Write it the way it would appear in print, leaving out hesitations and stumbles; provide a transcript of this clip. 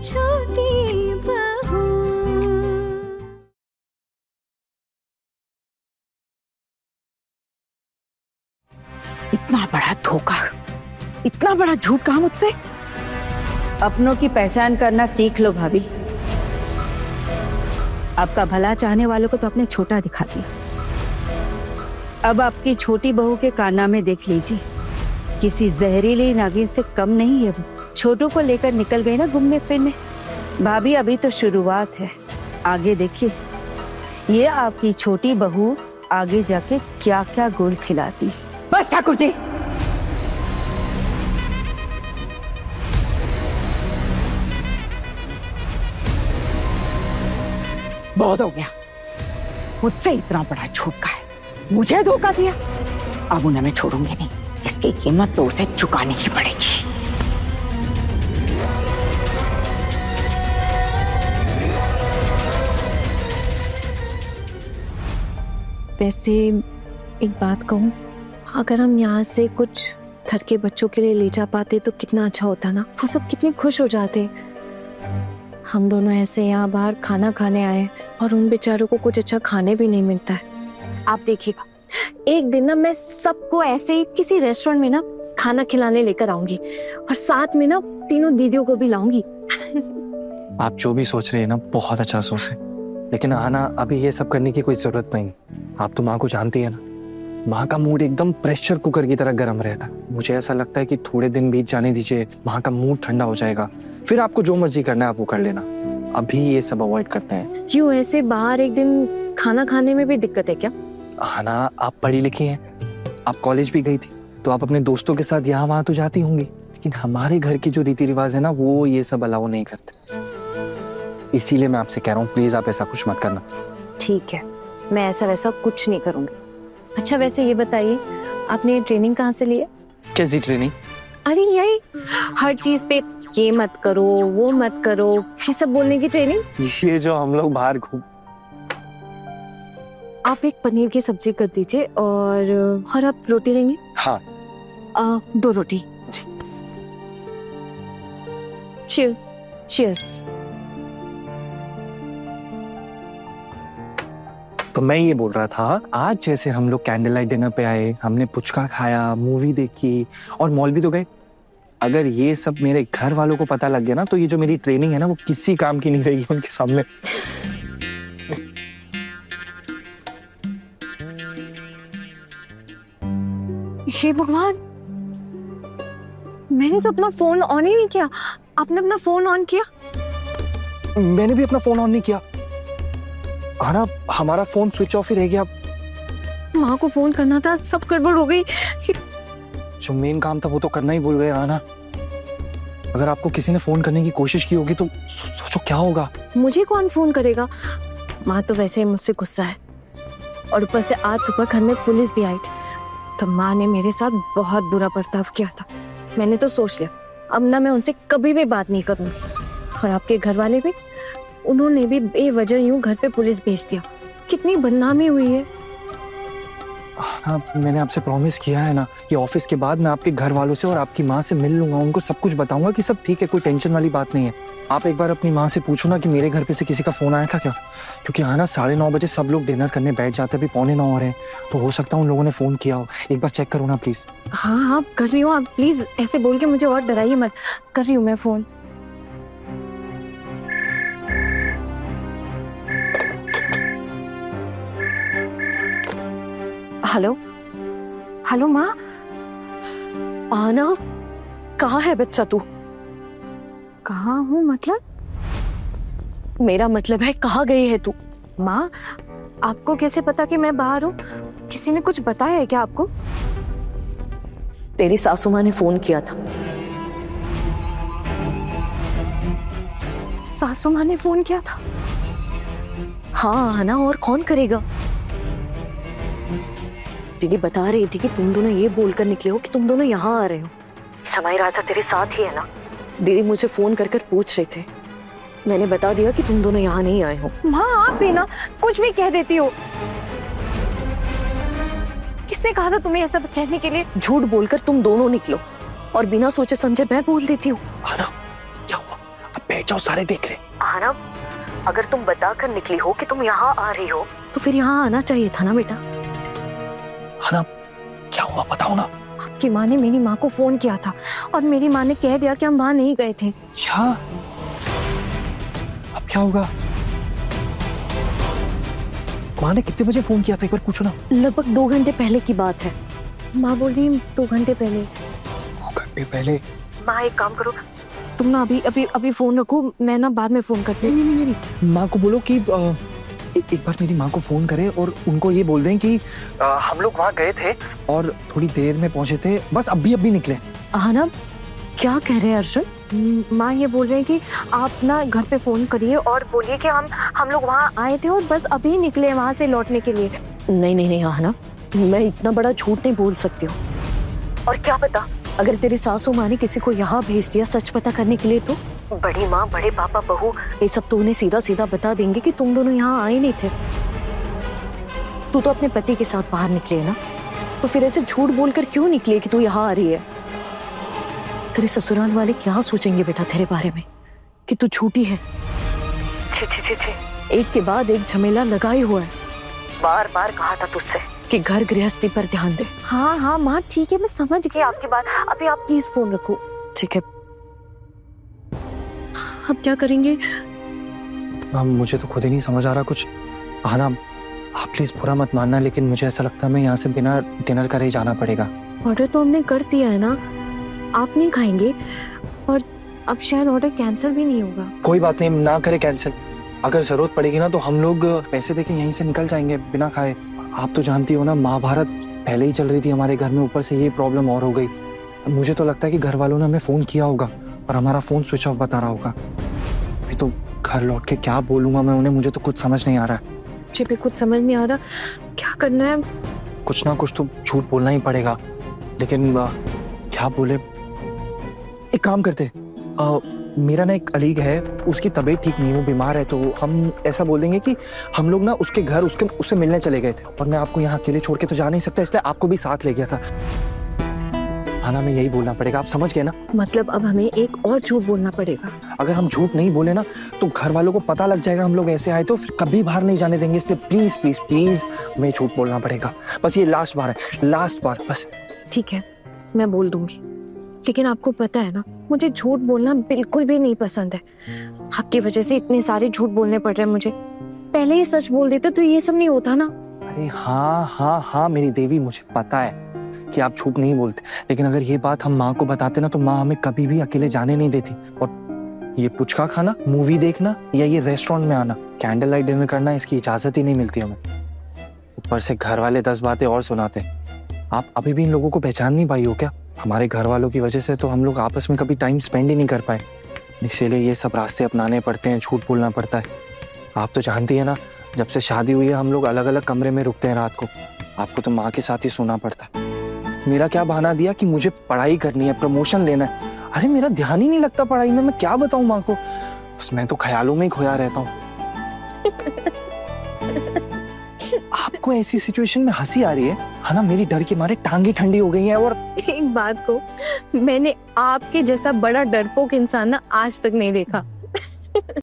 छोटी बहू। इतना बड़ा धोखा, इतना बड़ा झूठ कहा मुझसे। अपनों की पहचान करना सीख लो भाभी। आपका भला चाहने वालों को तो आपने छोटा दिखा दिया। अब आपकी छोटी बहू के कारनामे देख लीजिए, किसी जहरीली नागिन से कम नहीं है वो। छोटू को लेकर निकल गई ना घूमने फिरने। भाभी अभी तो शुरुआत है, आगे देखिए ये आपकी छोटी बहू आगे जाके क्या क्या गुल खिलाती। बस ठाकुर जी, बहुत हो गया। मुझसे इतना बड़ा झूठ का है, मुझे धोखा दिया। अब उन्हें मैं छोड़ूंगी नहीं, इसकी कीमत तो उसे चुकानी ही पड़ेगी। वैसे एक बात कहूँ, अगर हम यहाँ से कुछ घर के बच्चों के लिए ले जा पाते तो कितना अच्छा होता ना। वो सब कितने खुश हो जाते। हम दोनों ऐसे यहाँ बाहर खाना खाने आए और उन बेचारों को कुछ अच्छा खाने भी नहीं मिलता है। आप देखिएगा, एक दिन ना मैं सबको ऐसे ही किसी रेस्टोरेंट में ना खाना खिलाने लेकर आऊंगी और साथ में ना तीनों दीदियों को भी लाऊंगी। आप जो भी सोच रहे हैं ना, बहुत अच्छा सोच रहे, लेकिन आना अभी ये सब करने की कोई जरूरत नहीं। आप तो माँ को जानती है ना, माँ का मूड एकदम प्रेशर कुकर की तरह गर्म रहता है। मुझे ऐसा लगता है कि थोड़े दिन बीत जाने दीजिए, माँ का मूड ठंडा हो जाएगा, फिर आपको जो मर्जी करना है आप वो कर लेना। अभी ये सब अवॉइड करते हैं। क्यों ऐसे बाहर एक दिन खाना खाने में भी दिक्कत है क्या? आना, आप पढ़ी लिखी हैं, आप कॉलेज भी गई थी, तो आप अपने दोस्तों के साथ यहाँ वहाँ तो जाती होंगी, लेकिन हमारे घर की जो रीति रिवाज है ना, वो ये सब अलाउ नहीं करते। इसीलिए मैं आपसे कह रहा हूँ, प्लीज आप ऐसा कुछ मत करना। ठीक है, मैं ऐसा वैसा कुछ नहीं करूंगी। अच्छा वैसे ये बताइए, आपने ट्रेनिंग कहाँ से ली है? कैसी ट्रेनिंग? अरे यही हर चीज पे ये मत करो वो मत करो ये सब बोलने की ट्रेनिंग। ये जो हम लोग बाहर घूम। आप एक पनीर की सब्जी कर दीजिए और आप रोटी लेंगे? हाँ। 2 रोटी। चीयर्स। चीयर्स। तो मैं ये बोल रहा था, आज जैसे हम लोग कैंडल लाइट डिनर पे आए, हमने पुचका खाया, मूवी देखी और मॉल भी तो गए। अगर ये सब मेरे घर वालों को पता लग गया ना, तो ये जो मेरी ट्रेनिंग है ना, वो किसी काम की नहीं रहेगी उनके सामने। हे भगवान, मैंने तो अपना फोन ऑन ही नहीं किया। आपने अपना फोन ऑन किया? मैंने भी अपना फोन ऑन नहीं किया। आना, हमारा फोन स्विच ऑफ ही रह गया। माँ को फोन करना था, सब गड़बड़ हो गई। जो मेन काम था वो तो करना ही भूल गए। आना, अगर आपको किसी ने फोन करने की कोशिश की होगी तो सोचो क्या होगा। मुझे कौन फोन करेगा? माँ तो वैसे ही मुझसे गुस्सा है और ऊपर से आज सुबह घर में पुलिस भी आई थी, तो माँ ने मेरे साथ बहुत बुरा बर्ताव किया था। मैंने तो सोच लिया अब ना मैं उनसे कभी भी बात नहीं करूँगी। और आपके घर वाले भी, उन्होंने भी बेवजह यूं घर पे पुलिस भेज दिया। कितनी बदनामी हुई है। हाँ, मैंने आपसे प्रॉमिस किया है ना कि ऑफिस के बाद मैं आपके घर वालों से और आपकी माँ से मिल लूंगा, उनको सब कुछ बताऊंगा कि सब ठीक है, कोई टेंशन वाली बात नहीं है। आप एक बार अपनी माँ से पूछो ना कि मेरे घर पे से किसी का फोन आया था क्या, क्योंकि आना 9:30 बजे सब लोग डिनर करने बैठ जाते हैं, अभी 8:45 हो रहे हैं, तो हो सकता है उन लोगों ने फोन किया हो। एक बार चेक करो ना प्लीज। हाँ हाँ कर रही हूँ, आप प्लीज ऐसे बोल के मुझे और डराइए मत। कर रही हूँ मैं फोन। हेलो हेलो माँ। आना, कहाँ है बच्चा तू? कहाँ हूँ मतलब? मेरा मतलब है कहाँ गई है तू? माँ आपको कैसे पता कि मैं बाहर हूँ? किसी ने कुछ बताया है क्या आपको? तेरी सासू माँ ने फोन किया था। सासू माँ ने फोन किया था? हाँ आना, और कौन करेगा? दीदी बता रही थी कि तुम दोनों ये बोलकर निकले हो कि तुम दोनों यहाँ आ रहे हो। जमाई राजा तेरे साथ ही है ना? दीदी मुझे फोन कर पूछ रहे थे, मैंने बता दिया कि तुम दोनों यहाँ नहीं आए हो। माँ आप भी ना कुछ भी कह देती हो। किसने कहा था तुम्हें ऐसा कहने के लिए? झूठ बोलकर तुम दोनों निकलो और बिना सोचे समझे मैं बोल देती हूँ। आना, क्या हुआ? अब बैठ बैठ जाओ, सारे देख रहे। आना, अगर तुम बताकर निकली हो कि तुम यहाँ आ रही हो तो फिर यहाँ आना चाहिए था ना बेटा। हना क्या हुआ बताओ ना। आपकी माँ ने मेरी माँ को फोन किया था और मेरी माँ ने कह दिया कि हम वहाँ नहीं गए थे। क्या? अब क्या होगा? माँ ने कितने बजे फोन किया था एक बार पूछो ना। लगभग 2 घंटे पहले की बात है। माँ बोली 2 घंटे पहले। 2 घंटे पहले? माँ एक काम करो, तुम ना अभी फोन रखो, मैं ना बाद में फोन करती हूँ। नहीं, माँ को बोलो कि एक बार मेरी माँ को फोन करे और उनको ये बोल दें कि हम लोग वहाँ गए थे और थोड़ी देर में पहुंचे थे, बस अभी निकले। आना, क्या कह रहे हैं अर्जुन? माँ ये बोल रहे हैं कि आप ना घर पे फोन करिए और बोलिए कि हम लोग वहाँ आए थे और बस अभी निकले वहाँ से लौटने के लिए। नहीं आना, मैं इतना बड़ा झूठ नहीं बोल सकती हूँ। और क्या पता अगर तेरी सासू माँ ने किसी को यहाँ भेज दिया सच पता करने के लिए तो बड़ी माँ बड़े पापा बहू ये सब तो उन्हें सीधा सीधा बता देंगे कि तुम दोनों यहाँ आए नहीं थे। तू तो अपने पति के साथ बाहर निकली है ना, तो फिर ऐसे झूठ बोलकर क्यों निकली कि तू यहाँ आ रही है? तेरे ससुराल वाले क्या सोचेंगे बेटा तेरे बारे में कि तू झूठी है? एक के बाद एक झमेला लगा ही हुआ है। बार बार कहा था तुझसे कि घर गृहस्थी पर ध्यान दे। हाँ माँ ठीक है, मैं समझ गई आपकी बात। अभी आप प्लीज फोन रखो। ठीक है, अब क्या करेंगे? मुझे तो खुद ही नहीं समझ आ रहा कुछ। आना, आप प्लीज बुरा मत मानना, लेकिन मुझे ऐसा लगता है मैं यहाँ से बिना डिनर करे ही जाना पड़ेगा। ऑर्डर तो हमने कर दिया है ना, आप नहीं खाएंगे और अब शायद ऑर्डर कैंसिल भी नहीं होगा। कोई बात नहीं, ना करे कैंसिल। अगर जरूरत पड़ेगी ना तो हम लोग पैसे देके यहीं से निकल जाएंगे बिना खाए। आप तो जानती हो ना, महाभारत पहले ही चल रही थी हमारे घर में, ऊपर से ये प्रॉब्लम और हो गई। मुझे तो लगता है कि घर वालों ने हमें फोन किया होगा और हमारा फोन स्विच ऑफ बता रहा होगा। अभी तो घर लौट के क्या बोलूंगा मैं उन्हें, मुझे तो कुछ समझ नहीं आ रहा है। मुझे भी कुछ समझ नहीं आ रहा, क्या करना है? कुछ ना कुछ तो झूठ बोलना ही पड़ेगा, लेकिन क्या बोले? एक काम करते, मेरा ना एक कलीग है, उसकी तबीयत ठीक नहीं, वो बीमार है, तो हम ऐसा बोल देंगे कि हम लोग ना उसके घर उससे मिलने चले गए थे और मैं आपको यहाँ अकेले छोड़ के तो जा नहीं सकता, इसलिए आपको भी साथ ले गया था। हाँ, में यही बोलना पड़ेगा, आप समझ गए ना? मतलब अब हमें एक और झूठ बोलना पड़ेगा। अगर हम झूठ नहीं बोले ना तो घर वालों को पता लग जाएगा हम लोग ऐसे आए, तो फिर कभी बाहर नहीं जाने देंगे, इसलिए प्लीज प्लीज प्लीज हमें झूठ बोलना पड़ेगा। बस ये लास्ट बार है, लास्ट बार बस। ठीक है, मैं बोल दूंगी, लेकिन आपको पता है ना मुझे झूठ बोलना बिल्कुल भी नहीं पसंद है। आपकी वजह से इतने सारे झूठ बोलने पड़ रहे हैं मुझे। पहले ही सच बोल देते तो ये सब नहीं होता ना। अरे हाँ मेरी देवी, मुझे पता है कि आप झूठ नहीं बोलते, लेकिन अगर ये बात हम माँ को बताते ना तो माँ हमें कभी भी अकेले जाने नहीं देती। और ये पुचका खाना, मूवी देखना या ये रेस्टोरेंट में आना, कैंडल लाइट डिनर करना, इसकी इजाजत ही नहीं मिलती हमें। ऊपर से घर वाले 10 बातें और सुनाते। आप अभी भी इन लोगों को पहचान नहीं पाई हो क्या? हमारे घर वालों की वजह से तो हम लोग आपस में कभी टाइम स्पेंड ही नहीं कर पाए, इसीलिए ये सब रास्ते अपनाने पड़ते हैं, झूठ बोलना पड़ता है। आप तो जानती है ना, जब से शादी हुई है हम लोग अलग अलग कमरे में रुकते हैं रात को। आपको तो माँ के साथ ही सोना पड़ता है। मेरा क्या बहाना दिया कि मुझे पढ़ाई करनी है, प्रमोशन लेना है। अरे मेरा ध्यान ही नहीं लगता पढ़ाई में, मैं क्या बताऊं माँ को, बस मैं तो ख्यालों में ही खोया रहता हूँ। आपको ऐसी सिचुएशन में हंसी आ रही है ना? मेरी डर के मारे टांगे ठंडी हो गई हैं। और एक बात को, मैंने आपके जैसा बड़ा डरपोक इंसान ना आज तक नहीं देखा।